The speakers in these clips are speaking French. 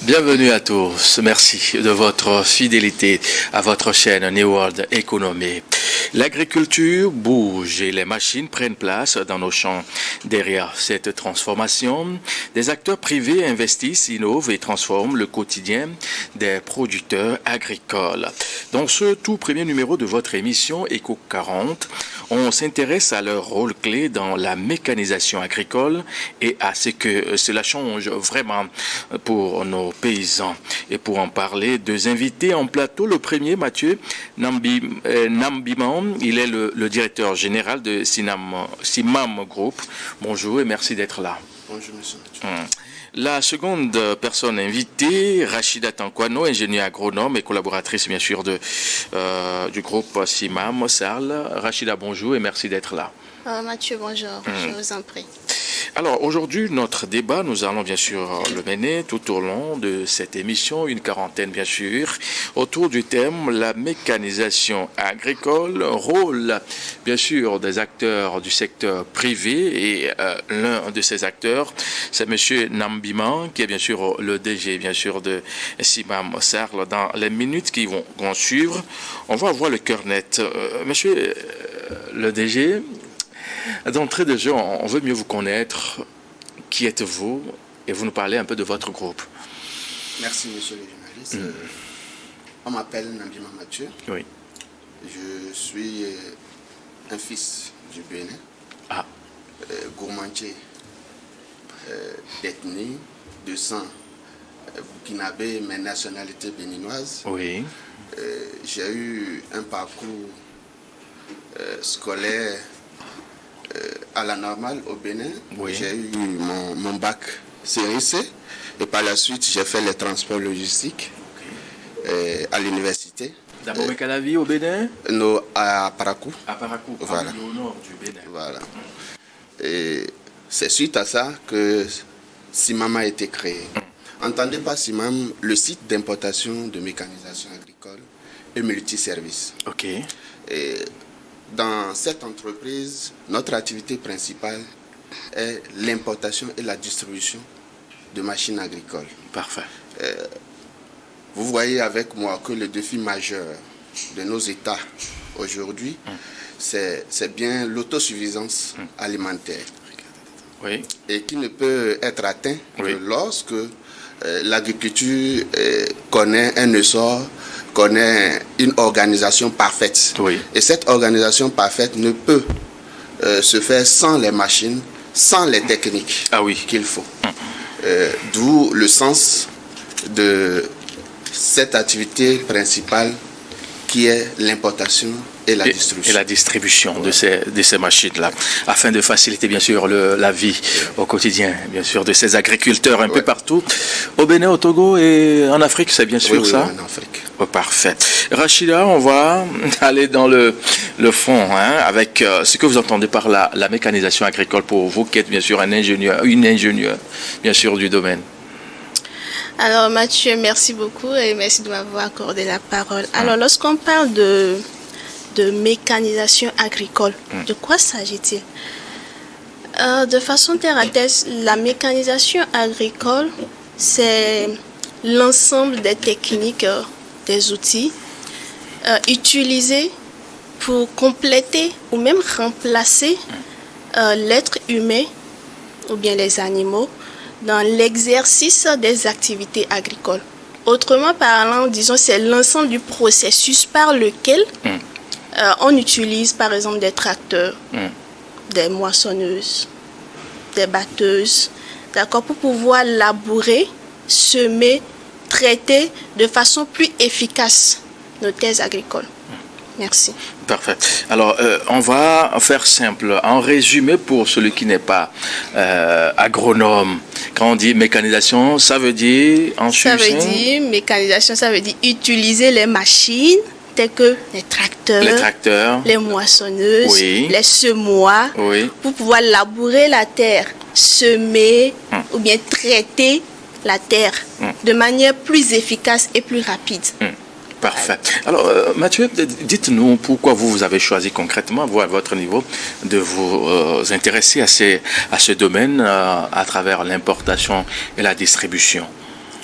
Bienvenue à tous. Merci de votre fidélité à votre chaîne New World Economy. L'agriculture bouge et les machines prennent place dans nos champs. Derrière cette transformation, des acteurs privés investissent, innovent et transforment le quotidien des producteurs agricoles. Dans ce tout premier numéro de votre émission Eco 40, on s'intéresse à leur rôle clé dans la mécanisation agricole et à ce que cela change vraiment pour nos paysans. Et pour en parler, deux invités en plateau. Le premier, Mathieu Nambiman, il est le directeur général de Simam Group. Bonjour et merci d'être là. Bonjour, monsieur Mathieu. La seconde personne invitée, Rachida Tankwano, ingénieure agronome et collaboratrice bien sûr du groupe Simam Sarl. Rachida, bonjour et merci d'être là. Mathieu, bonjour, je vous en prie. Alors aujourd'hui, notre débat, nous allons bien sûr le mener tout au long de cette émission, une quarantaine bien sûr, autour du thème la mécanisation agricole, rôle bien sûr des acteurs du secteur privé et l'un de ces acteurs, c'est monsieur Nambiman qui est bien sûr le DG bien sûr de Simam Sarl. Dans les minutes qui vont suivre, on va avoir le cœur net. Monsieur le DG, d'entrée de jeu, on veut mieux vous connaître. Qui êtes-vous? Et vous nous parlez un peu de votre groupe. Merci, monsieur le journaliste. On m'appelle Nambiman Mathieu. Oui. Je suis un fils du Bénin. Ah. Gourmandier d'ethnie, de sang burkinabé, mais nationalité béninoise. Oui. J'ai eu un parcours scolaire à la normale au Bénin. Oui. J'ai eu mon bac série C et par la suite j'ai fait les transports logistiques à l'université. D'abord Mekalavi au Bénin? Non, à Parakou. À Parakou, voilà. Au nord du Bénin. Voilà. Et c'est suite à ça que Simam a été créé. Entendez par Simam le site d'importation de mécanisation agricole et multiservice. Ok. Et dans cette entreprise, notre activité principale est l'importation et la distribution de machines agricoles. Parfait. Vous voyez avec moi que le défi majeur de nos États aujourd'hui, c'est bien l'autosuffisance alimentaire. Oui. Et qui ne peut être atteint Oui. que lorsque l'agriculture connaît un essor, connaît une organisation parfaite. Oui. Et cette organisation parfaite ne peut se faire sans les machines, sans les techniques qu'il faut. D'où le sens de cette activité principale qui est l'importation et la distribution. Et la distribution de ces machines-là, afin de faciliter bien sûr la vie au quotidien, bien sûr, de ces agriculteurs un peu partout, au Bénin, au Togo et en Afrique, c'est bien sûr ça? Oui, en Afrique. Oh, parfait. Rachida, on va aller dans le fond, avec ce que vous entendez par la mécanisation agricole pour vous, qui êtes bien sûr une ingénieure, bien sûr, du domaine. Alors Mathieu, merci beaucoup et merci de m'avoir accordé la parole. Alors lorsqu'on parle de mécanisation agricole, de quoi s'agit-il? De façon terre à terre, la mécanisation agricole, c'est l'ensemble des techniques, des outils utilisés pour compléter ou même remplacer l'être humain ou bien les animaux dans l'exercice des activités agricoles. Autrement parlant, disons, c'est l'ensemble du processus par lequel on utilise par exemple des tracteurs, des moissonneuses, des batteuses, d'accord, pour pouvoir labourer, semer, traiter de façon plus efficace nos terres agricoles. Merci. Parfait. Alors, on va faire simple. En résumé, pour celui qui n'est pas agronome, quand on dit mécanisation, ça veut dire... mécanisation, ça veut dire utiliser les machines telles que les tracteurs, les moissonneuses, les semoirs, pour pouvoir labourer la terre, semer ou bien traiter la terre de manière plus efficace et plus rapide. Parfait. Alors, Mathieu, dites-nous pourquoi vous avez choisi concrètement, vous, à votre niveau, de vous intéresser à ce domaine à travers l'importation et la distribution.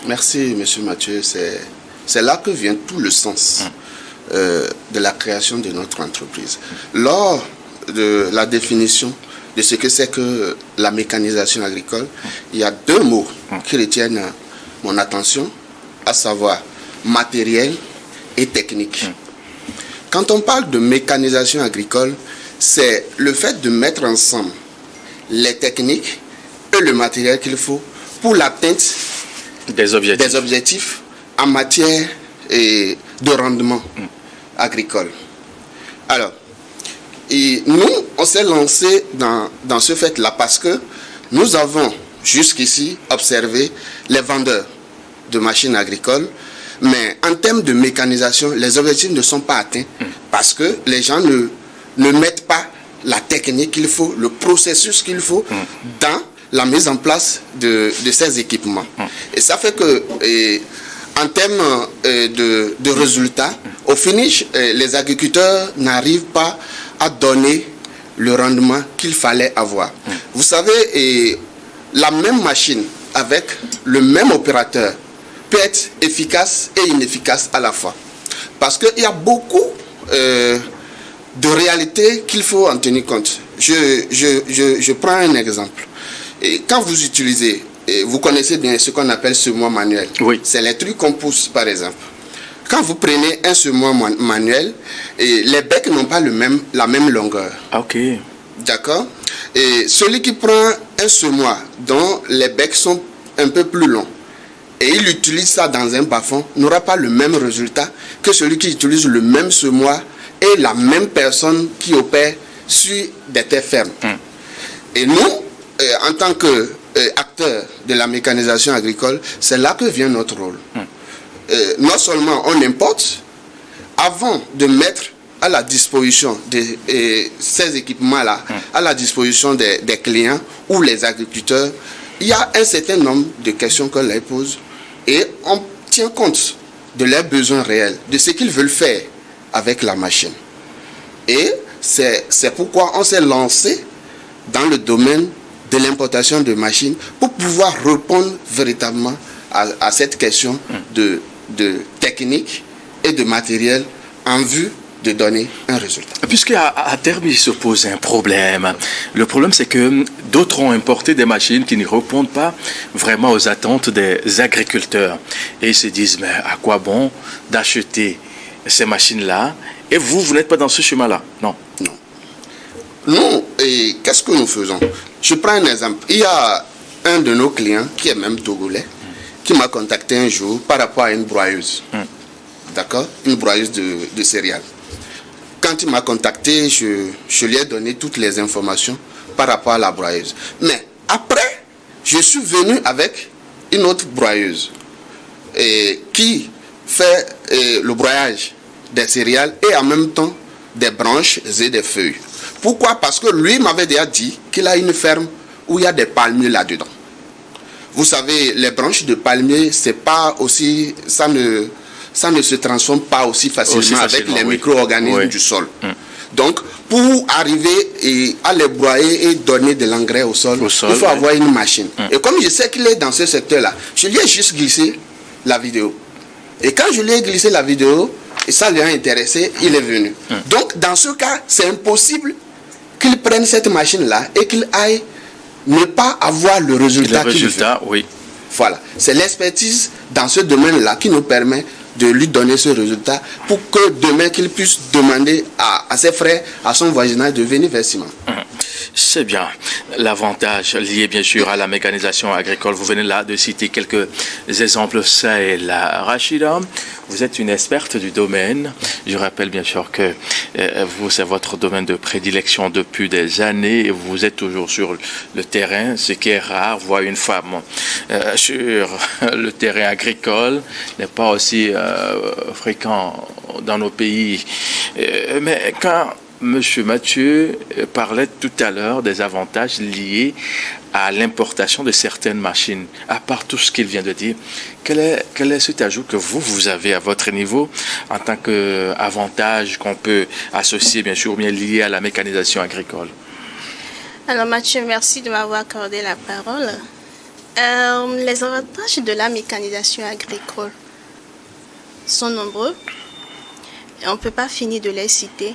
Merci, M. Mathieu. C'est là que vient tout le sens de la création de notre entreprise. Lors de la définition de ce que c'est que la mécanisation agricole, il y a 2 mots qui retiennent mon attention, à savoir matériel et technique. Quand on parle de mécanisation agricole, c'est le fait de mettre ensemble les techniques et le matériel qu'il faut pour l'atteinte des objectifs en matière de rendement agricole. Alors, et nous, on s'est lancé dans ce fait-là parce que nous avons jusqu'ici observé les vendeurs de machines agricoles, mais en termes de mécanisation, les objectifs ne sont pas atteints parce que les gens ne mettent pas la technique qu'il faut, le processus qu'il faut dans la mise en place de ces équipements. Et ça fait que, en termes de résultats, au finish, les agriculteurs n'arrivent pas à donner le rendement qu'il fallait avoir. Vous savez, la même machine avec le même opérateur peut être efficace et inefficace à la fois. Parce qu'il y a beaucoup de réalités qu'il faut en tenir compte. Je prends un exemple. Et quand vous utilisez, vous connaissez bien ce qu'on appelle semoir manuel. Oui. C'est les trucs qu'on pousse, par exemple. Quand vous prenez un semoir manuel, les becs n'ont pas la même longueur. Ok. D'accord. Et celui qui prend un semoir dont les becs sont un peu plus longs et il utilise ça dans un bas-fond n'aura pas le même résultat que celui qui utilise le même semoir et la même personne qui opère sur des terres fermes. Et nous, en tant qu'acteurs de la mécanisation agricole, c'est là que vient notre rôle. Non seulement on importe, avant de mettre à la disposition de ces équipements-là, à la disposition des clients ou les agriculteurs, il y a un certain nombre de questions qu'on leur pose et on tient compte de leurs besoins réels, de ce qu'ils veulent faire avec la machine. Et c'est pourquoi on s'est lancé dans le domaine de l'importation de machines pour pouvoir répondre véritablement à cette question de technique et de matériel en vue de donner un résultat. Puisqu'à terme, il se pose un problème. Le problème, c'est que d'autres ont importé des machines qui ne répondent pas vraiment aux attentes des agriculteurs. Et ils se disent, mais à quoi bon d'acheter ces machines-là? Et vous n'êtes pas dans ce chemin-là? Non. Non. Nous, et qu'est-ce que nous faisons? Je prends un exemple. Il y a un de nos clients, qui est même togolais, qui m'a contacté un jour par rapport à une broyeuse. D'accord? Une broyeuse de céréales. Quand il m'a contacté, je lui ai donné toutes les informations par rapport à la broyeuse. Mais après, je suis venu avec une autre broyeuse qui fait le broyage des céréales et en même temps des branches et des feuilles. Pourquoi? Parce que lui m'avait déjà dit qu'il a une ferme où il y a des palmiers là-dedans. Vous savez, les branches de palmier, c'est pas aussi, ça ne se transforme pas aussi facilement avec les micro-organismes du sol. Donc, pour arriver à les broyer et donner de l'engrais au sol, il faut avoir une machine. Et comme je sais qu'il est dans ce secteur-là, je lui ai juste glissé la vidéo. Et quand je lui ai glissé la vidéo, et ça lui a intéressé, il est venu. Donc, dans ce cas, c'est impossible qu'il prenne cette machine-là et qu'il aille ne pas avoir le résultat qu'il veut. Oui. Voilà. C'est l'expertise dans ce domaine-là qui nous permet de lui donner ce résultat pour que demain qu'il puisse demander à ses frères, à son voisinage de venir vers Simon. C'est bien. L'avantage lié bien sûr à la mécanisation agricole, vous venez là de citer quelques exemples, ça et là. Rachida, vous êtes une experte du domaine. Je rappelle bien sûr que vous, c'est votre domaine de prédilection depuis des années et vous êtes toujours sur le terrain, ce qui est rare. Voir une femme sur le terrain agricole n'est pas aussi fréquent dans nos pays. Mais quand Monsieur Mathieu parlait tout à l'heure des avantages liés à l'importation de certaines machines. À part tout ce qu'il vient de dire, quel est cet ajout que vous avez à votre niveau en tant qu'avantage qu'on peut associer, bien sûr, bien lié à la mécanisation agricole? Alors Mathieu, merci de m'avoir accordé la parole. Les avantages de la mécanisation agricole sont nombreux. Et on ne peut pas finir de les citer.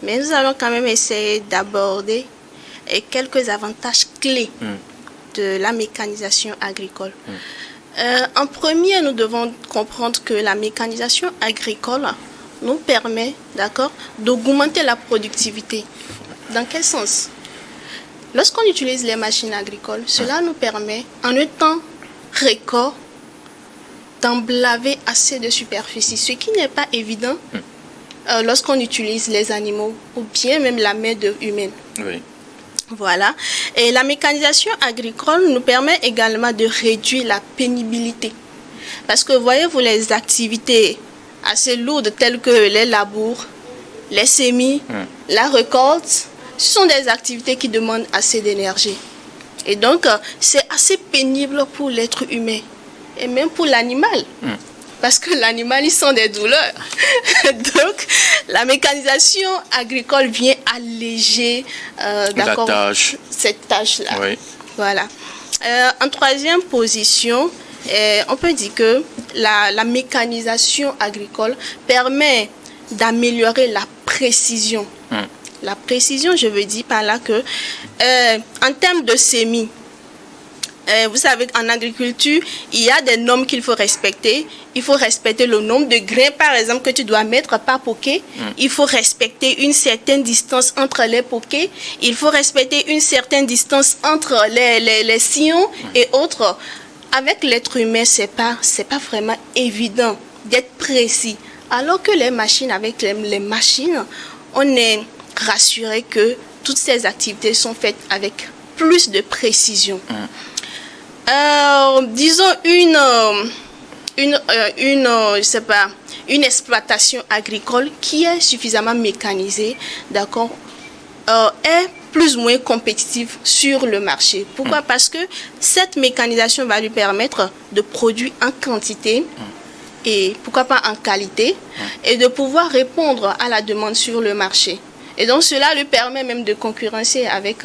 Mais nous allons quand même essayer d'aborder quelques avantages clés de la mécanisation agricole. En premier, nous devons comprendre que la mécanisation agricole nous permet, d'augmenter la productivité. Dans quel sens? Lorsqu'on utilise les machines agricoles, cela nous permet, en un temps record, d'emblaver assez de superficie, ce qui n'est pas évident lorsqu'on utilise les animaux ou bien même la main-d'œuvre humaine. Oui. Voilà. Et la mécanisation agricole nous permet également de réduire la pénibilité. Parce que voyez-vous, les activités assez lourdes telles que les labours, les semis, la récolte, ce sont des activités qui demandent assez d'énergie. Et donc, c'est assez pénible pour l'être humain et même pour l'animal. Parce que l'animal, il sent des douleurs. Donc, la mécanisation agricole vient alléger cette tâche-là. Oui. Voilà. En troisième position, on peut dire que la mécanisation agricole permet d'améliorer la précision. La précision, je veux dire par là que, en termes de semis, vous savez qu'en agriculture, il y a des normes qu'il faut respecter. Il faut respecter le nombre de grains, par exemple, que tu dois mettre par poquet. Il faut respecter une certaine distance entre les poquets. Il faut respecter une certaine distance entre les sillons et autres. Avec l'être humain, c'est pas vraiment évident d'être précis. Alors que les machines, avec les machines, on est rassuré que toutes ces activités sont faites avec plus de précision. Disons une exploitation agricole qui est suffisamment mécanisée, est plus ou moins compétitive sur le marché. Pourquoi? Parce que cette mécanisation va lui permettre de produire en quantité et pourquoi pas en qualité et de pouvoir répondre à la demande sur le marché. Et donc cela lui permet même de concurrencer avec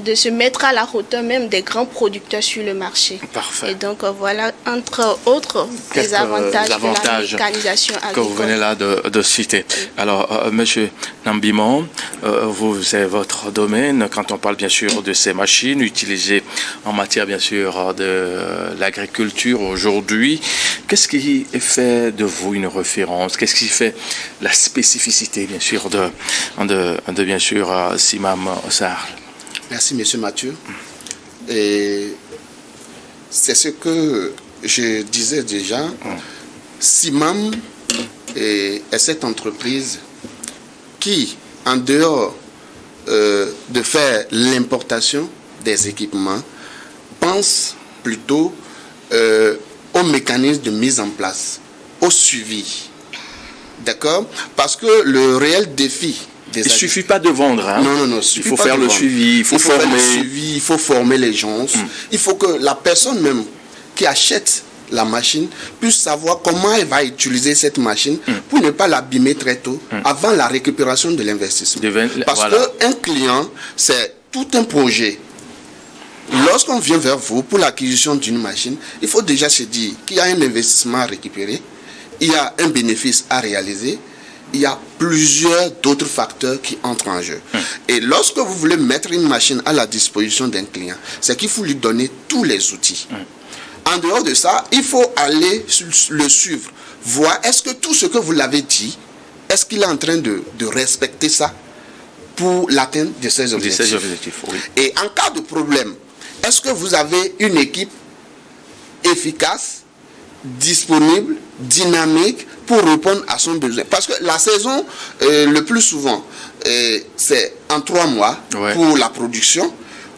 de se mettre à la hauteur même des grands producteurs sur le marché. Parfait. Et donc voilà, entre autres, les avantages de la mécanisation agricole. Que vous venez là de citer. Alors, Monsieur Nambimon, vous, c'est votre domaine, quand on parle bien sûr de ces machines utilisées en matière bien sûr de l'agriculture aujourd'hui, qu'est-ce qui fait de vous une référence? Qu'est-ce qui fait la spécificité bien sûr de bien sûr Simam Sarl? Merci, Monsieur Mathieu. Et c'est ce que je disais déjà. Simam est cette entreprise qui, en dehors de faire l'importation des équipements, pense plutôt au mécanisme de mise en place, au suivi. D'accord? Parce que le réel défi... Il ne suffit pas de vendre. Hein. Non. Il faut faire le suivi, il faut former les gens. Il faut que la personne même qui achète la machine puisse savoir comment elle va utiliser cette machine pour ne pas l'abîmer très tôt avant la récupération de l'investissement. Parce qu'un client, c'est tout un projet. Lorsqu'on vient vers vous pour l'acquisition d'une machine, il faut déjà se dire qu'il y a un investissement à récupérer, il y a un bénéfice à réaliser, il y a plusieurs d'autres facteurs qui entrent en jeu. Et lorsque vous voulez mettre une machine à la disposition d'un client, c'est qu'il faut lui donner tous les outils. En dehors de ça, il faut aller le suivre, voir est-ce que tout ce que vous l'avez dit, est-ce qu'il est en train de respecter ça pour l'atteinte de ses objectifs. Oui. Et en cas de problème, est-ce que vous avez une équipe efficace, disponible, dynamique pour répondre à son besoin? Parce que la saison, le plus souvent, c'est en 3 mois pour la production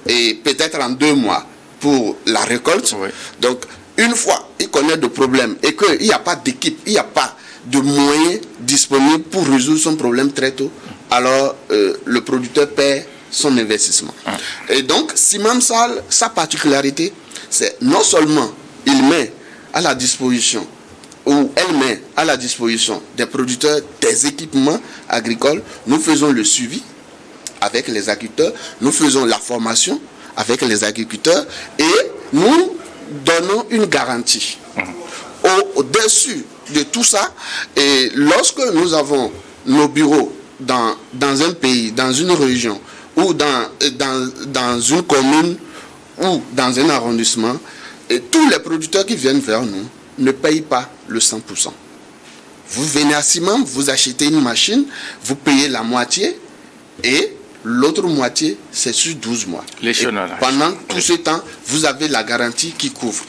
et peut-être en 2 mois pour la récolte. Donc, une fois il connaît de problèmes et qu'il n'y a pas d'équipe, il n'y a pas de moyens disponibles pour résoudre son problème très tôt, alors le producteur perd son investissement. Et donc, Simam Sarl, sa particularité, c'est non seulement il met à la disposition, ou elle met à la disposition des producteurs des équipements agricoles, nous faisons le suivi avec les agriculteurs, nous faisons la formation avec les agriculteurs et nous donnons une garantie. Au-dessus de tout ça, et lorsque nous avons nos bureaux dans un pays, dans une région, ou dans une commune, ou dans un arrondissement, et tous les producteurs qui viennent vers nous ne payent pas le 100%. Vous venez à Simam, vous achetez une machine, vous payez la moitié, et l'autre moitié, c'est sur 12 mois. Pendant tout ce temps, vous avez la garantie qui couvre.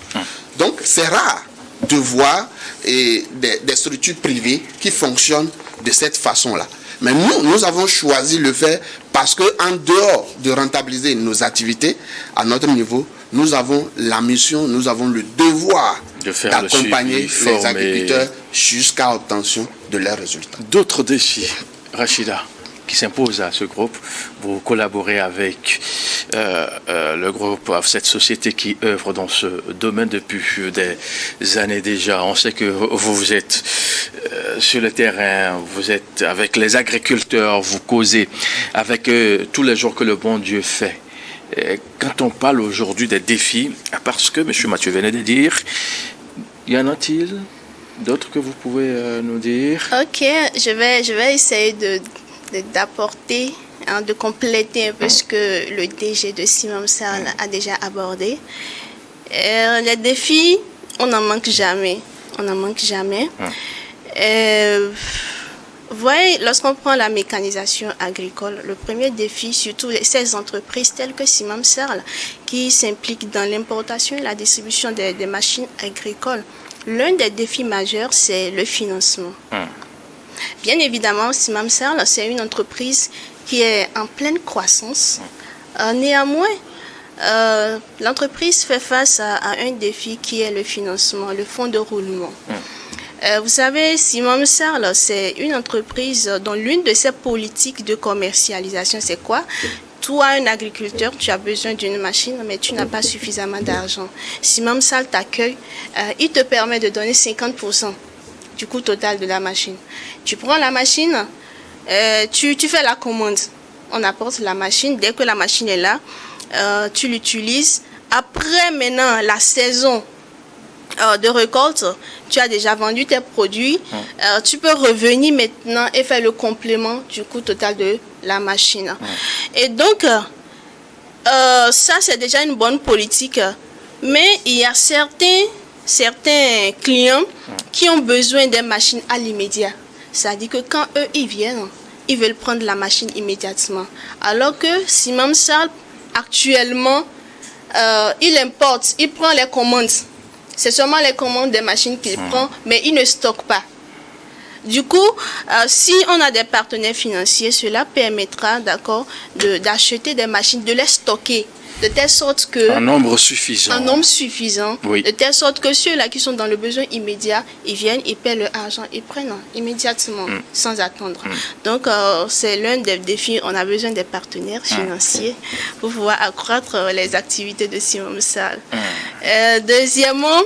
Donc, c'est rare de voir des structures privées qui fonctionnent de cette façon-là. Mais nous avons choisi le faire parce qu'en dehors de rentabiliser nos activités, à notre niveau, nous avons la mission, nous avons le devoir d'accompagner les agriculteurs jusqu'à l'obtention de leurs résultats. D'autres défis, Rachida, qui s'imposent à ce groupe. Vous collaborez avec le groupe, cette société qui œuvre dans ce domaine depuis des années déjà. On sait que vous êtes sur le terrain, vous êtes avec les agriculteurs, vous causez avec eux tous les jours que le bon Dieu fait. Et quand on parle aujourd'hui des défis, parce que M. Mathieu venait de dire, y en a-t-il d'autres que vous pouvez nous dire? Ok, je vais essayer d'apporter, de compléter un peu ce que le DG de Simam Serre a déjà abordé. Les défis, on n'en manque jamais. Vous voyez, lorsqu'on prend la mécanisation agricole, le premier défi, surtout ces entreprises telles que Simam Serre, qui s'impliquent dans l'importation et la distribution des machines agricoles, l'un des défis majeurs, c'est le financement. Bien évidemment, Simam Serre, c'est une entreprise qui est en pleine croissance. Néanmoins, l'entreprise fait face à un défi qui est le financement, le fonds de roulement. Vous savez, Simam Serre, c'est une entreprise dont l'une de ses politiques de commercialisation, c'est quoi? Toi, un agriculteur, tu as besoin d'une machine, mais tu n'as pas suffisamment d'argent. Simam Serre t'accueille, il te permet de donner 50% du coût total de la machine. Tu prends la machine, tu fais la commande. On apporte la machine. Dès que la machine est là, tu l'utilises. Après, maintenant, la saison de récolte, tu as déjà vendu tes produits. Tu peux revenir maintenant et faire le complément du coût total de la machine. Et donc, ça, c'est déjà une bonne politique. Mais il y a certains clients qui ont besoin des machines à l'immédiat. C'est-à-dire que quand eux, ils viennent, ils veulent prendre la machine immédiatement. Alors que Simam Serre, actuellement, il importe, il prend les commandes. C'est seulement les commandes des machines qu'il prend, mais il ne stocke pas. Du coup, si on a des partenaires financiers, cela permettra, d'acheter des machines, de les stocker, de telle sorte que... Un nombre suffisant. Oui. De telle sorte que ceux-là qui sont dans le besoin immédiat, ils viennent, ils paient leur argent, ils prennent immédiatement, sans attendre. Donc, c'est l'un des défis. On a besoin des partenaires financiers pour pouvoir accroître les activités de Simam Serre. Deuxièmement...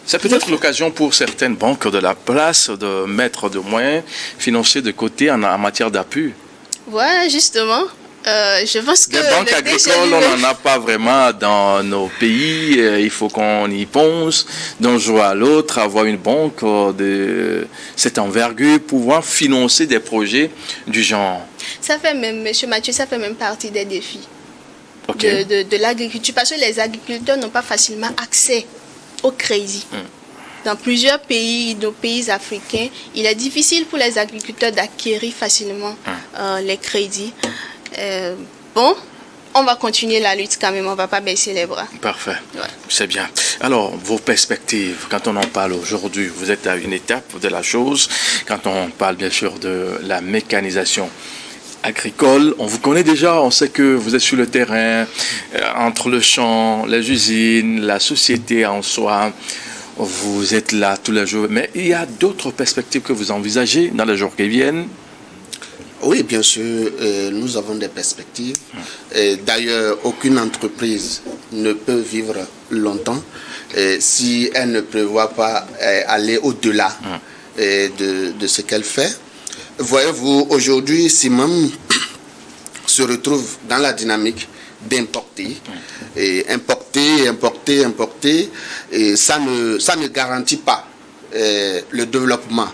C'est peut-être l'occasion pour certaines banques de la place de mettre des moyens financiers de côté en matière d'appui. Voilà, justement. Je pense que les banques agricoles, on n'en a pas vraiment dans nos pays. Il faut qu'on y pense d'un jour à l'autre, avoir une banque de cette envergure, pouvoir financer des projets du genre. Ça fait même, M. Mathieu, ça fait même partie des défis de l'agriculture. Parce que les agriculteurs n'ont pas facilement accès au crédit. Dans plusieurs pays, nos pays africains, il est difficile pour les agriculteurs d'acquérir facilement les crédits. Bon, on va continuer la lutte quand même, on ne va pas baisser les bras. Parfait, c'est bien. Alors, vos perspectives, quand on en parle aujourd'hui, vous êtes à une étape de la chose, quand on parle bien sûr de la mécanisation agricole, on vous connaît déjà, on sait que vous êtes sur le terrain, entre le champ, les usines, la société en soi, vous êtes là tous les jours, mais il y a d'autres perspectives que vous envisagez dans les jours qui viennent? Oui, bien sûr, nous avons des perspectives. D'ailleurs, aucune entreprise ne peut vivre longtemps si elle ne prévoit pas aller au-delà de ce qu'elle fait. Voyez-vous, aujourd'hui, Simam se retrouvent dans la dynamique d'importer, et importer, et ça ne garantit pas le développement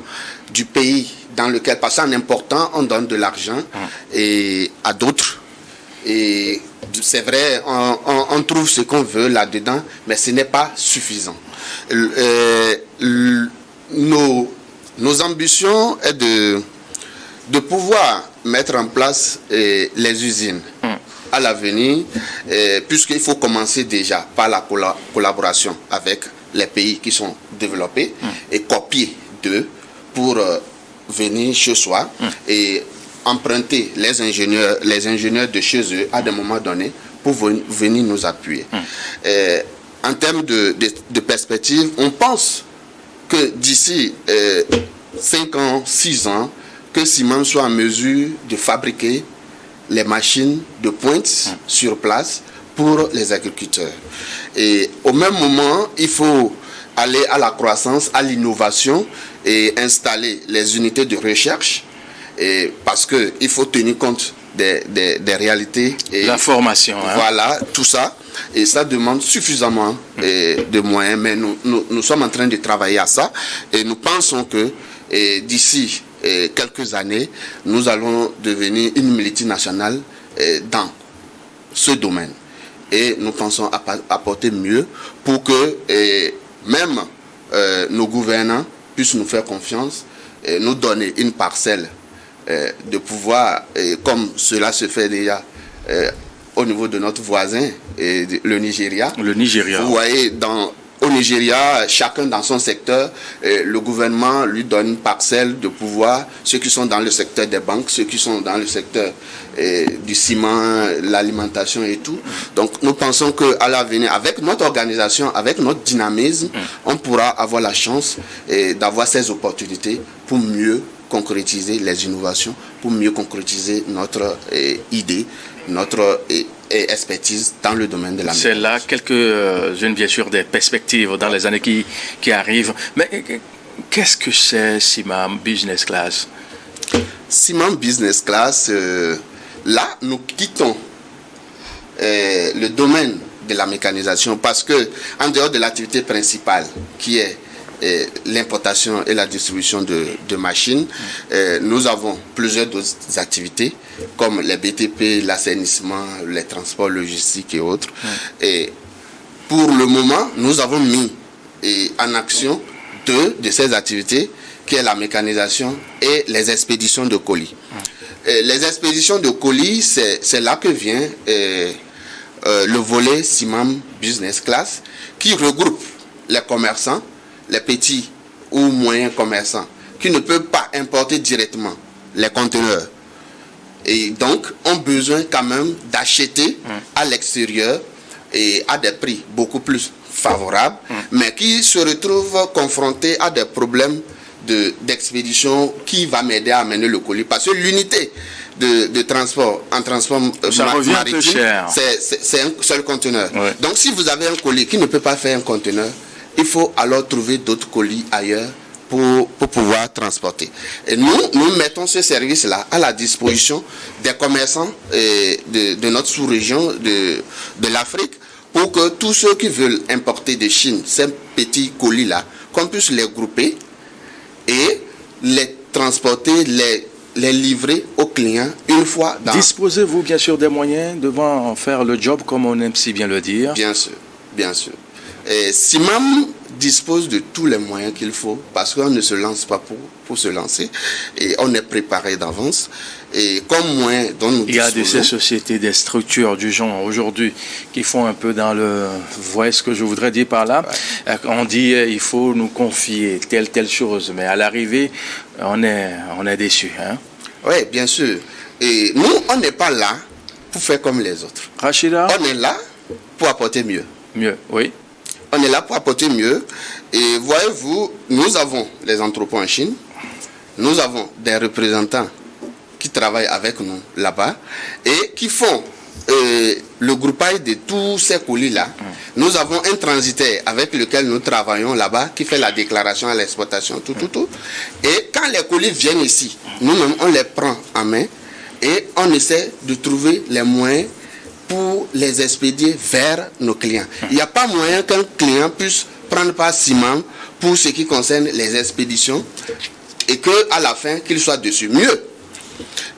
du pays dans lequel, parce qu'en important, on donne de l'argent et à d'autres. Et c'est vrai, on trouve ce qu'on veut là-dedans, mais ce n'est pas suffisant. Nos ambitions est de pouvoir mettre en place les usines à l'avenir, puisqu'il faut commencer déjà par la collaboration avec les pays qui sont développés et copier d'eux pour venir chez soi et emprunter les ingénieurs de chez eux à des moments donnés pour venir nous appuyer. En termes de perspective, on pense que d'ici 5 ans, 6 ans, que Simam soit en mesure de fabriquer les machines de pointe sur place pour les agriculteurs. Et au même moment, il faut aller à la croissance, à l'innovation et installer les unités de recherche, parce qu'il faut tenir compte des réalités. Et la formation. Voilà, tout ça. Et ça demande suffisamment de moyens, mais nous sommes en train de travailler à ça. Et nous pensons que d'ici quelques années, nous allons devenir une multinationale dans ce domaine. Et nous pensons apporter mieux pour que même nos gouvernants puissent nous faire confiance et nous donner une parcelle de pouvoir, comme cela se fait déjà au niveau de notre voisin, le Nigeria. Le Nigeria. Vous voyez, au Nigeria, chacun dans son secteur, le gouvernement lui donne une parcelle de pouvoir, ceux qui sont dans le secteur des banques, ceux qui sont dans le secteur du ciment, l'alimentation et tout. Donc nous pensons qu'à l'avenir, avec notre organisation, avec notre dynamisme, on pourra avoir la chance d'avoir ces opportunités pour mieux concrétiser les innovations, pour mieux concrétiser notre idée, notre expertise dans le domaine de la C'est là quelques-unes, bien sûr, des perspectives dans les années qui arrivent. Mais qu'est-ce que c'est Simam Business Class? Simam Business Class, là, nous quittons le domaine de la mécanisation parce que, en dehors de l'activité principale qui est l'importation et la distribution de machines, nous avons plusieurs autres activités comme les BTP, l'assainissement, les transports logistiques et autres. Et pour le moment, nous avons mis en action 2 de ces activités qui est la mécanisation et les expéditions de colis. Les expéditions de colis, c'est là que vient le volet Simam Business Class qui regroupe les commerçants, les petits ou moyens commerçants qui ne peuvent pas importer directement les conteneurs et donc ont besoin quand même d'acheter à l'extérieur et à des prix beaucoup plus favorables, mais qui se retrouvent confrontés à des problèmes d'expédition qui va m'aider à amener le colis parce que l'unité de transport en transport maritime, c'est un seul conteneur. Donc si vous avez un colis qui ne peut pas faire un conteneur, il faut alors trouver d'autres colis ailleurs pour pouvoir transporter. Et nous mettons ce service-là à la disposition des commerçants de notre sous-région, de l'Afrique, pour que tous ceux qui veulent importer de Chine ces petits colis-là, qu'on puisse les grouper et les transporter, les livrer aux clients une fois dans... Disposez-vous bien sûr des moyens devant faire le job comme on aime si bien le dire? Bien sûr, bien sûr. Et Simam dispose de tous les moyens qu'il faut parce qu'on ne se lance pas pour se lancer et on est préparé d'avance. Et comme moyen dont nous disposons... Il y a de ces sociétés, des structures du genre aujourd'hui qui font un peu dans le... Vous voyez ce que je voudrais dire par là? On dit il faut nous confier telle chose, mais à l'arrivée, on est déçu. Hein? Oui, bien sûr. Et nous, on n'est pas là pour faire comme les autres. Rachida? On est là pour apporter mieux. Mieux, oui. On est là pour apporter mieux. Et voyez-vous, nous avons les entrepôts en Chine. Nous avons des représentants qui travaillent avec nous là-bas et qui font le groupage de tous ces colis-là. Nous avons un transitaire avec lequel nous travaillons là-bas qui fait la déclaration à l'exportation, tout. Et quand les colis viennent ici, nous-mêmes, on les prend en main et on essaie de trouver les moyens pour les expédier vers nos clients. Il n'y a pas moyen qu'un client puisse prendre par Simam pour ce qui concerne les expéditions et qu'à la fin, qu'il soit dessus. Mieux,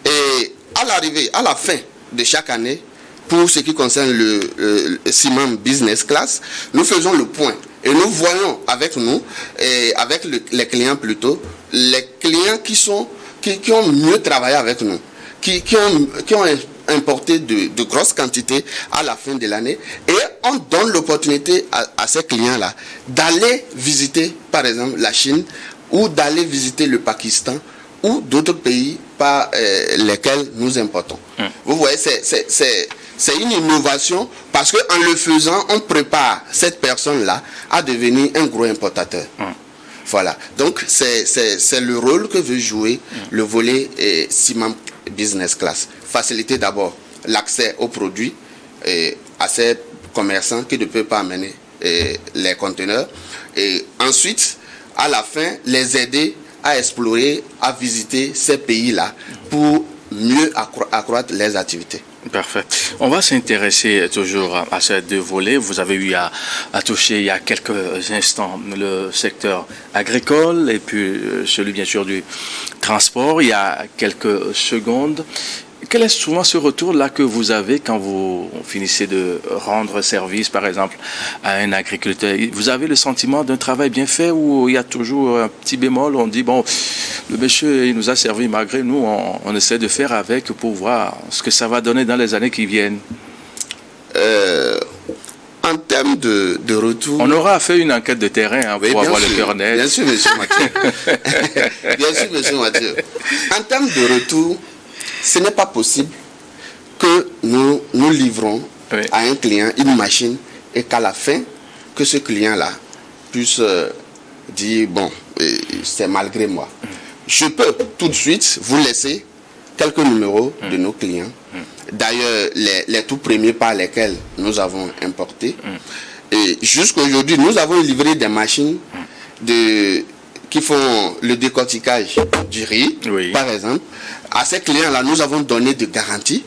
et à la fin de chaque année, pour ce qui concerne le Simam Business Class, nous faisons le point et nous voyons avec nous, et avec les clients plutôt, les clients qui ont mieux travaillé avec nous, qui ont importé de grosses quantités à la fin de l'année, et on donne l'opportunité à ces clients-là d'aller visiter par exemple la Chine ou d'aller visiter le Pakistan ou d'autres pays par lesquels nous importons. Vous voyez, c'est une innovation parce qu'en le faisant, on prépare cette personne-là à devenir un gros importateur. Voilà. Donc, c'est le rôle que veut jouer le volet Simam Business Class. Faciliter d'abord l'accès aux produits à ces commerçants qui ne peuvent pas amener les conteneurs. Et ensuite, à la fin, les aider à explorer, à visiter ces pays-là pour mieux accroître les activités. Parfait. On va s'intéresser toujours à ces deux volets. Vous avez eu à toucher il y a quelques instants le secteur agricole et puis celui bien sûr du transport il y a quelques secondes. Quel est souvent ce retour-là que vous avez quand vous finissez de rendre service, par exemple, à un agriculteur? Vous avez le sentiment d'un travail bien fait ou il y a toujours un petit bémol? On dit, bon, le monsieur, il nous a servi malgré nous, on essaie de faire avec pour voir ce que ça va donner dans les années qui viennent. En termes de retour... On aura fait une enquête de terrain pour avoir le cœur net. Bien sûr, monsieur Mathieu. Bien sûr, monsieur Mathieu. En termes de retour... Ce n'est pas possible que nous livrons à un client une machine et qu'à la fin, que ce client-là puisse dire, bon, c'est malgré moi. Je peux tout de suite vous laisser quelques numéros de nos clients. D'ailleurs, les tout premiers par lesquels nous avons importé. Et jusqu'à aujourd'hui, nous avons livré des machines qui font le décortiquage du riz, par exemple. À ces clients-là, nous avons donné de garantie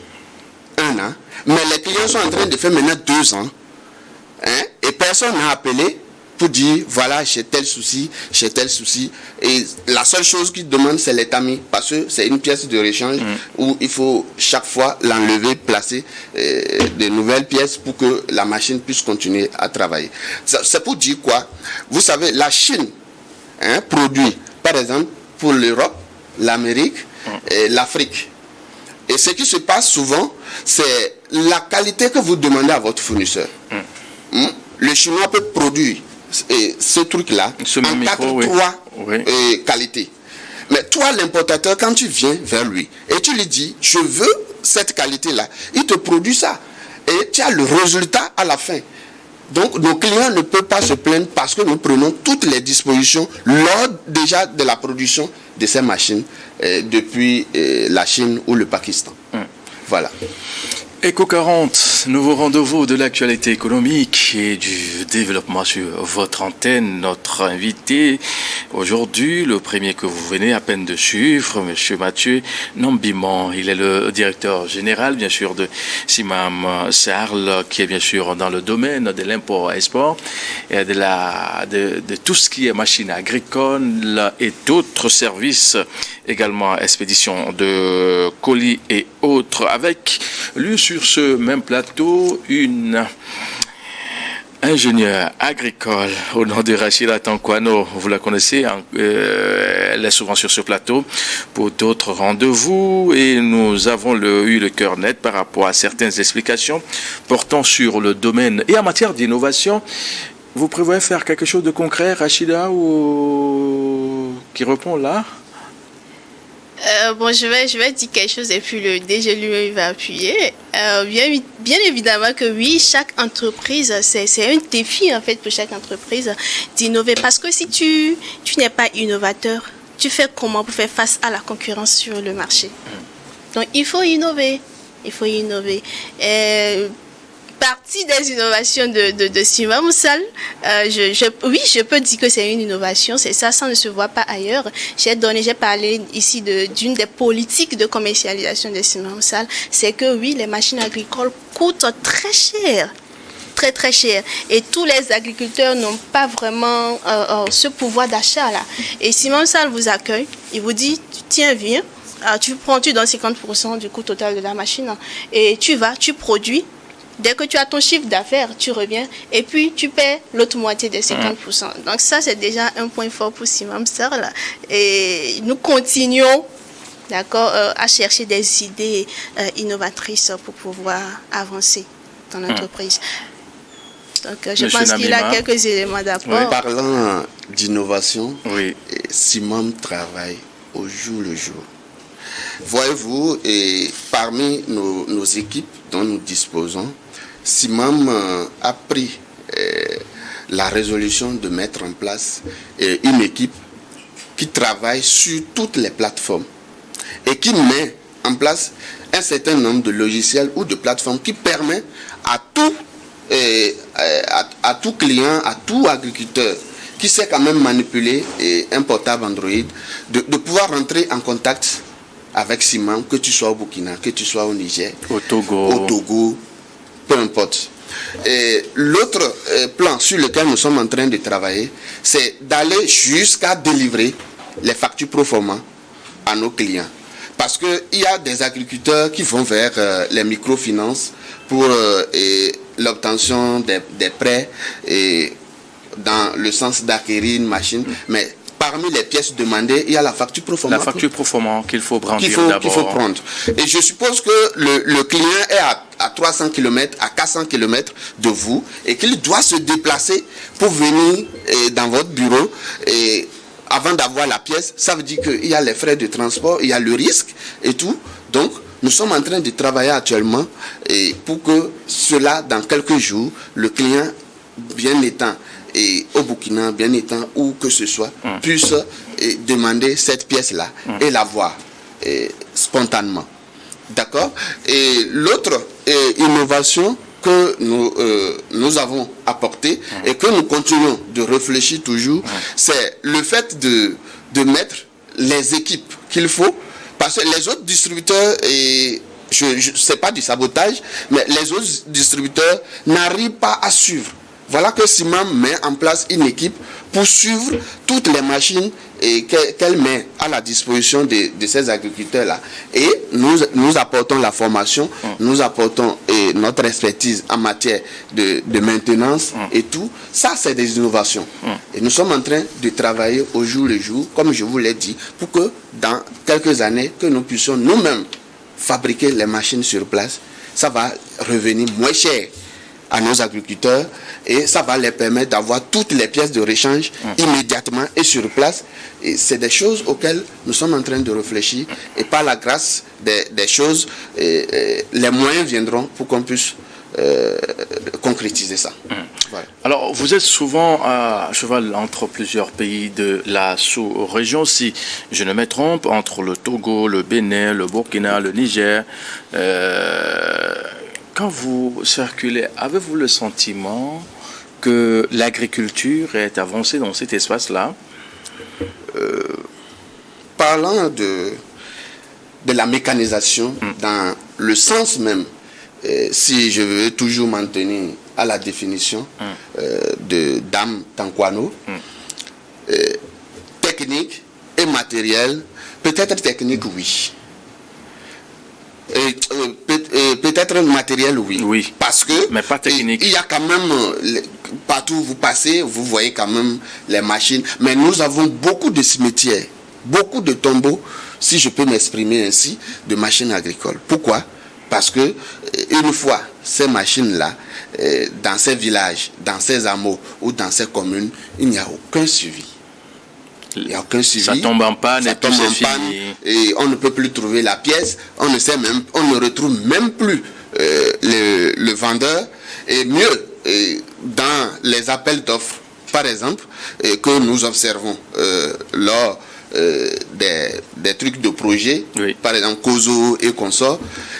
1 an. Mais les clients sont en train de faire maintenant 2 ans. Et personne n'a appelé pour dire, voilà, j'ai tel souci, j'ai tel souci. Et la seule chose qu'ils demandent, c'est les tamis. Parce que c'est une pièce de rechange où il faut chaque fois l'enlever, placer de nouvelles pièces pour que la machine puisse continuer à travailler. C'est pour dire quoi? Vous savez, la Chine produit, par exemple, pour l'Europe, l'Amérique, et l'Afrique. Et ce qui se passe souvent, c'est la qualité que vous demandez à votre fournisseur. Le Chinois peut produire ce truc-là en 3 qualités. Mais toi, l'importateur, quand tu viens vers lui et tu lui dis, je veux cette qualité-là, il te produit ça. Et tu as le résultat à la fin. Donc, nos clients ne peuvent pas se plaindre parce que nous prenons toutes les dispositions lors déjà de la production de ces machines depuis la Chine ou le Pakistan. Voilà. Éco 40, nouveau rendez-vous de l'actualité économique et du développement sur votre antenne. Notre invité aujourd'hui, le premier que vous venez à peine de suivre, M. Mathieu Nambimon. Il est le directeur général, bien sûr, de Simam Sarl, qui est bien sûr dans le domaine de l'import-export et de tout ce qui est machine agricole et d'autres services, également expédition de colis et autres, avec lui sur ce même plateau, une ingénieure agricole au nom de Rachida Tankwano. Vous la connaissez, elle est souvent sur ce plateau pour d'autres rendez-vous et nous avons eu le cœur net par rapport à certaines explications portant sur le domaine. Et en matière d'innovation, vous prévoyez faire quelque chose de concret, Rachida, ou qui répond là? Bon, je vais dire quelque chose et puis le DG lui va appuyer. Bien évidemment que oui, chaque entreprise, c'est un défi en fait pour chaque entreprise d'innover. Parce que si tu n'es pas innovateur, tu fais comment pour faire face à la concurrence sur le marché? Donc il faut innover. Il faut innover. partie des innovations de Simam Sall. Oui, je peux dire que c'est une innovation, c'est ça ne se voit pas ailleurs. J'ai parlé ici d'une des politiques de commercialisation de Simam Sall, c'est que oui, les machines agricoles coûtent très cher. Très très cher, et tous les agriculteurs n'ont pas vraiment ce pouvoir d'achat là. Et Simam Sall vous accueille, il vous dit tiens, viens, tu donnes 50% du coût total de la machine et tu produis. Dès que tu as ton chiffre d'affaires, tu reviens et puis tu paies l'autre moitié des 50%. Donc ça, c'est déjà un point fort pour Simam Sall là. Et nous continuons, d'accord, à chercher des idées innovatrices pour pouvoir avancer dans l'entreprise. Donc, je pense qu'il a quelques éléments d'apport. Oui. Parlant d'innovation, Simam travaille au jour le jour. Voyez-vous, et parmi nos équipes dont nous disposons, Simam a pris la résolution de mettre en place une équipe qui travaille sur toutes les plateformes et qui met en place un certain nombre de logiciels ou de plateformes qui permettent à tout client, à tout agriculteur qui sait quand même manipuler un portable Android, de pouvoir rentrer en contact avec Simam, que tu sois au Burkina, que tu sois au Niger, au Togo, peu importe. L'autre plan sur lequel nous sommes en train de travailler, c'est d'aller jusqu'à délivrer les factures pro forma à nos clients. Parce qu'il y a des agriculteurs qui vont vers les microfinances pour l'obtention des prêts et dans le sens d'acquérir une machine. Mais parmi les pièces demandées, il y a la facture pro forma. La facture pro forma qu'il faut brandir d'abord. Qu'il faut prendre. Et je suppose que le client est à 300 km, à 400 km de vous et qu'il doit se déplacer pour venir dans votre bureau et avant d'avoir la pièce. Ça veut dire qu'il y a les frais de transport, il y a le risque et tout. Donc, nous sommes en train de travailler actuellement pour que cela, dans quelques jours, le client, bien étant au Burkina, bien étant où que ce soit, puisse demander cette pièce-là et l'avoir spontanément. D'accord? Et l'autre innovation que nous avons apportée et que nous continuons de réfléchir toujours, c'est le fait de mettre les équipes qu'il faut. Parce que les autres distributeurs, c'est pas du sabotage, mais les autres distributeurs n'arrivent pas à suivre. Voilà que Simam met en place une équipe pour suivre toutes les machines qu'elle met à la disposition de ces agriculteurs-là. Et nous apportons la formation, nous apportons notre expertise en matière de maintenance et tout. Ça, c'est des innovations. Et nous sommes en train de travailler au jour le jour, comme je vous l'ai dit, pour que dans quelques années, que nous puissions nous-mêmes fabriquer les machines sur place. Ça va revenir moins cher à nos agriculteurs et ça va les permettre d'avoir toutes les pièces de rechange immédiatement et sur place. Et c'est des choses auxquelles nous sommes en train de réfléchir et par la grâce des choses, les moyens viendront pour qu'on puisse concrétiser ça. Voilà. Alors, vous êtes souvent à cheval entre plusieurs pays de la sous-région, si je ne me trompe, entre le Togo, le Bénin, le Burkina, le Niger. Quand vous circulez, avez-vous le sentiment que l'agriculture est avancée dans cet espace-là? Parlant de la mécanisation, dans le sens même, si je veux toujours m'en tenir à la définition de Dame Tankwano, technique et matériel, peut-être technique, oui. Peut-être matériel, oui. Oui. Parce que mais pas technique. Il y a quand même partout où vous passez, vous voyez quand même les machines. Mais nous avons beaucoup de cimetières, beaucoup de tombeaux, si je peux m'exprimer ainsi, de machines agricoles. Pourquoi? Parce que une fois ces machines-là, dans ces villages, dans ces hameaux ou dans ces communes, il n'y a aucun suivi. Il n'y a aucun suivi. Ça tombe en panne, ça tombe en panne et on ne peut plus trouver la pièce. On ne sait même, on ne retrouve même plus le vendeur. Et mieux, dans les appels d'offres, par exemple, que nous observons lors des trucs de projet, par exemple COSO et consorts,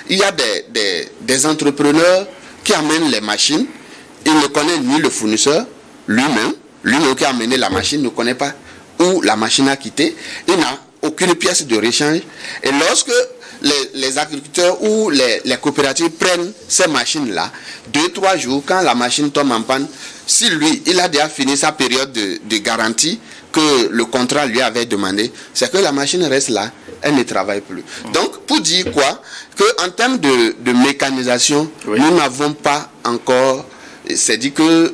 il y a des entrepreneurs qui amène les machines, il ne connaît ni le fournisseur, lui-même qui a amené la machine ne connaît pas où la machine a quitté, il n'a aucune pièce de réchange. Et lorsque les agriculteurs ou les coopératives prennent ces machines-là, 2-3 jours, quand la machine tombe en panne, si lui, il a déjà fini sa période de garantie que le contrat lui avait demandé, c'est que la machine reste là, elle ne travaille plus. Donc, pour dire quoi? Qu'en termes de mécanisation, nous n'avons pas encore, c'est dit que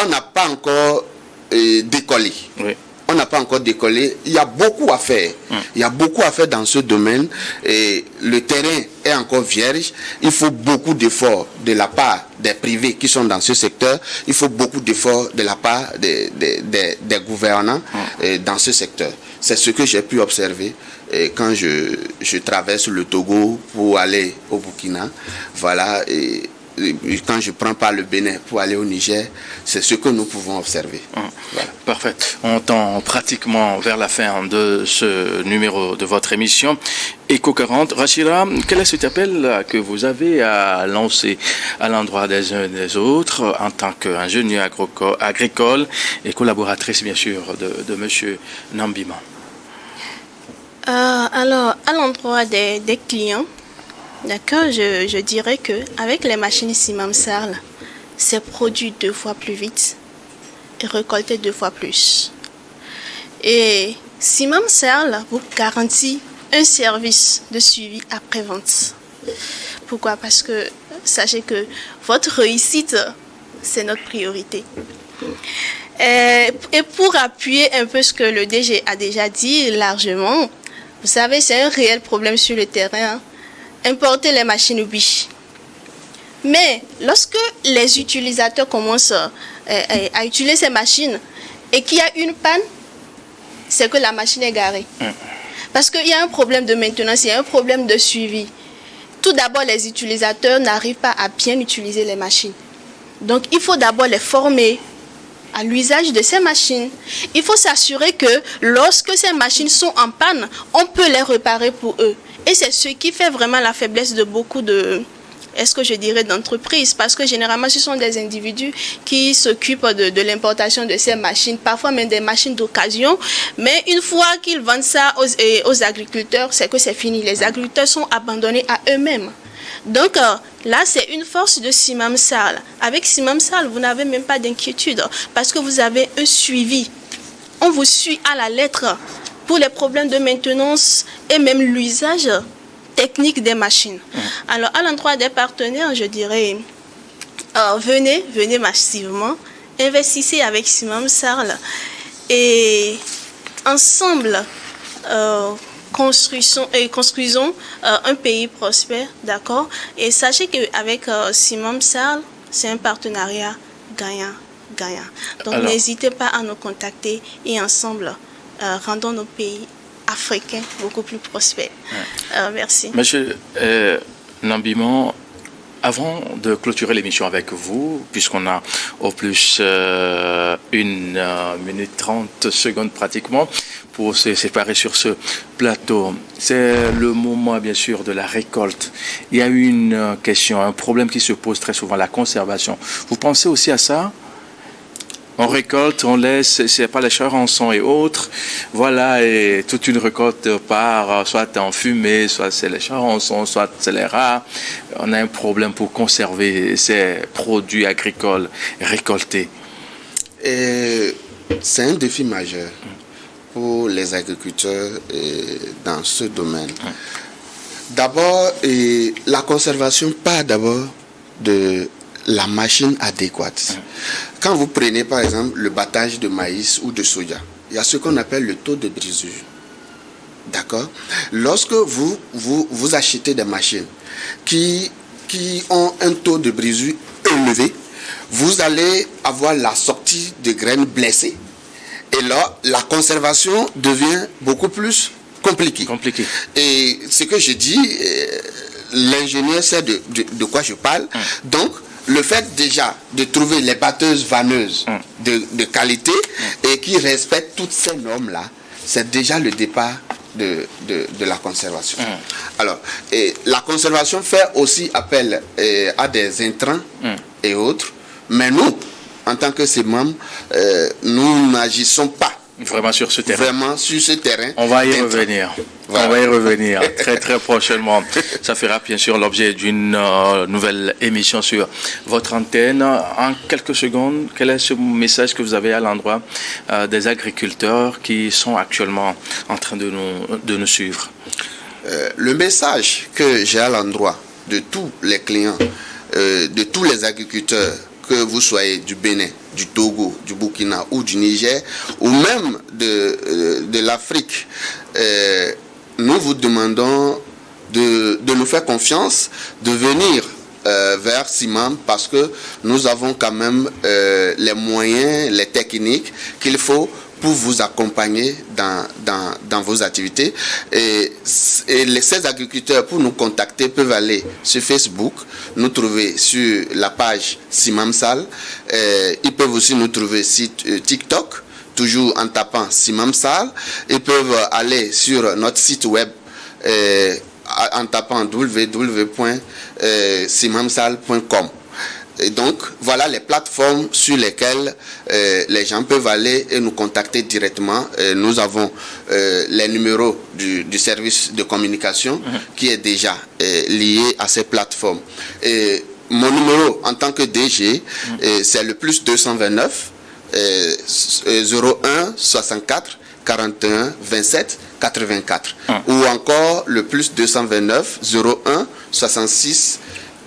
on n'a pas encore décollé. Oui. On n'a pas encore décollé. Il y a beaucoup à faire. Il y a beaucoup à faire dans ce domaine. Et le terrain est encore vierge. Il faut beaucoup d'efforts de la part des privés qui sont dans ce secteur. Il faut beaucoup d'efforts de la part des gouvernants dans ce secteur. C'est ce que j'ai pu observer quand je traverse le Togo pour aller au Burkina. Voilà. Et quand je prends pas le Bénin pour aller au Niger, c'est ce que nous pouvons observer. Voilà. Parfait. On tend pratiquement vers la fin de ce numéro de votre émission Éco 40. Rachida, quel est cet appel que vous avez à lancer à l'endroit des uns et des autres en tant qu'ingénieur agricole et collaboratrice bien sûr de M. Nambima? Alors, à l'endroit des clients, d'accord, je dirais qu'avec les machines Simam Sarl, c'est produit 2 fois plus vite et récolté 2 fois plus. Et Simam Sarl vous garantit un service de suivi après-vente. Pourquoi? Parce que sachez que votre réussite, c'est notre priorité. Et pour appuyer un peu ce que le DG a déjà dit largement, vous savez, c'est un réel problème sur le terrain. Importer les machines, oui. Mais lorsque les utilisateurs commencent à utiliser ces machines et qu'il y a une panne, c'est que la machine est garée. Parce qu'il y a un problème de maintenance, il y a un problème de suivi. Tout d'abord, les utilisateurs n'arrivent pas à bien utiliser les machines. Donc, il faut d'abord les former à l'usage de ces machines. Il faut s'assurer que lorsque ces machines sont en panne, on peut les réparer pour eux. Et c'est ce qui fait vraiment la faiblesse de beaucoup d'entreprises, parce que généralement ce sont des individus qui s'occupent de l'importation de ces machines, parfois même des machines d'occasion, mais une fois qu'ils vendent ça aux agriculteurs, c'est que c'est fini. Les agriculteurs sont abandonnés à eux-mêmes. Donc là, c'est une force de Simam Sarl. Avec Simam Sarl, vous n'avez même pas d'inquiétude parce que vous avez un suivi. On vous suit à la lettre pour les problèmes de maintenance et même l'usage technique des machines. Alors, à l'endroit des partenaires, je dirais, venez massivement, investissez avec Simam Sarl et ensemble, construisons un pays prospère, d'accord? Et sachez qu'avec Simam Sarl, c'est un partenariat gagnant-gagnant. Donc, n'hésitez pas à nous contacter et ensemble, rendons nos pays africains beaucoup plus prospères. Merci. Monsieur Nambima, avant de clôturer l'émission avec vous, puisqu'on a au plus 1 minute 30 secondes pratiquement pour se séparer sur ce plateau, c'est le moment bien sûr de la récolte. Il y a une question, un problème qui se pose très souvent, la conservation. Vous pensez aussi à ça? On récolte, on laisse, c'est pas les charançons et autres, voilà, et toute une récolte part, soit en fumée, soit c'est les charançons, soit c'est les rats. On a un problème pour conserver ces produits agricoles récoltés. C'est un défi majeur pour les agriculteurs dans ce domaine. D'abord, la conservation part d'abord de la machine adéquate. Quand vous prenez par exemple le battage de maïs ou de soja, il y a ce qu'on appelle le taux de brisure. D'accord? Lorsque vous achetez des machines qui ont un taux de brisure élevé, vous allez avoir la sortie de graines blessées. Et là, la conservation devient beaucoup plus compliquée. Et ce que je dis, l'ingénieur sait de quoi je parle. Donc, le fait déjà de trouver les batteuses vanneuses de qualité et qui respectent toutes ces normes-là, c'est déjà le départ de la conservation. Alors, et la conservation fait aussi appel à des intrants et autres, mais nous, en tant que CIMAM, nous n'agissons pas vraiment sur ce terrain. Vraiment sur ce terrain. On va y revenir. Voilà. On va y revenir très très prochainement. Ça fera bien sûr l'objet d'une nouvelle émission sur votre antenne. En quelques secondes, quel est ce message que vous avez à l'endroit des agriculteurs qui sont actuellement en train de nous suivre? Le message que j'ai à l'endroit de tous les clients, de tous les agriculteurs, que vous soyez du Bénin, du Togo, du Burkina ou du Niger, ou même de l'Afrique, nous vous demandons de nous faire confiance, de venir vers CIMAM, parce que nous avons quand même les moyens, les techniques qu'il faut pour vous accompagner dans vos activités. Et ces agriculteurs, pour nous contacter, peuvent aller sur Facebook, nous trouver sur la page CIMAMSAL. Ils peuvent aussi nous trouver sur TikTok, toujours en tapant CIMAMSAL. Ils peuvent aller sur notre site web en tapant www.cimamsal.com. Et donc, voilà les plateformes sur lesquelles les gens peuvent aller et nous contacter directement. Nous avons les numéros du service de communication qui est déjà lié à ces plateformes. Et mon numéro en tant que DG, c'est le plus 229 01 64 41 27 84. Ou encore le plus 229 01 66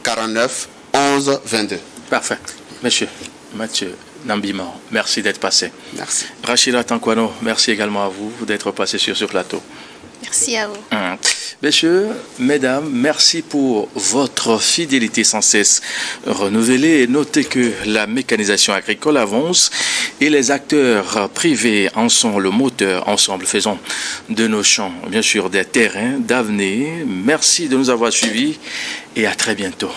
49 11 22. Parfait. Monsieur Mathieu Nambima, merci d'être passé. Merci. Rachida Tankwano, merci également à vous d'être passé sur ce plateau. Merci à vous. Messieurs, mesdames, merci pour votre fidélité sans cesse renouvelée. Et notez que la mécanisation agricole avance et les acteurs privés en sont le moteur. Ensemble, faisons de nos champs, bien sûr, des terrains d'avenir. Merci de nous avoir suivis et à très bientôt.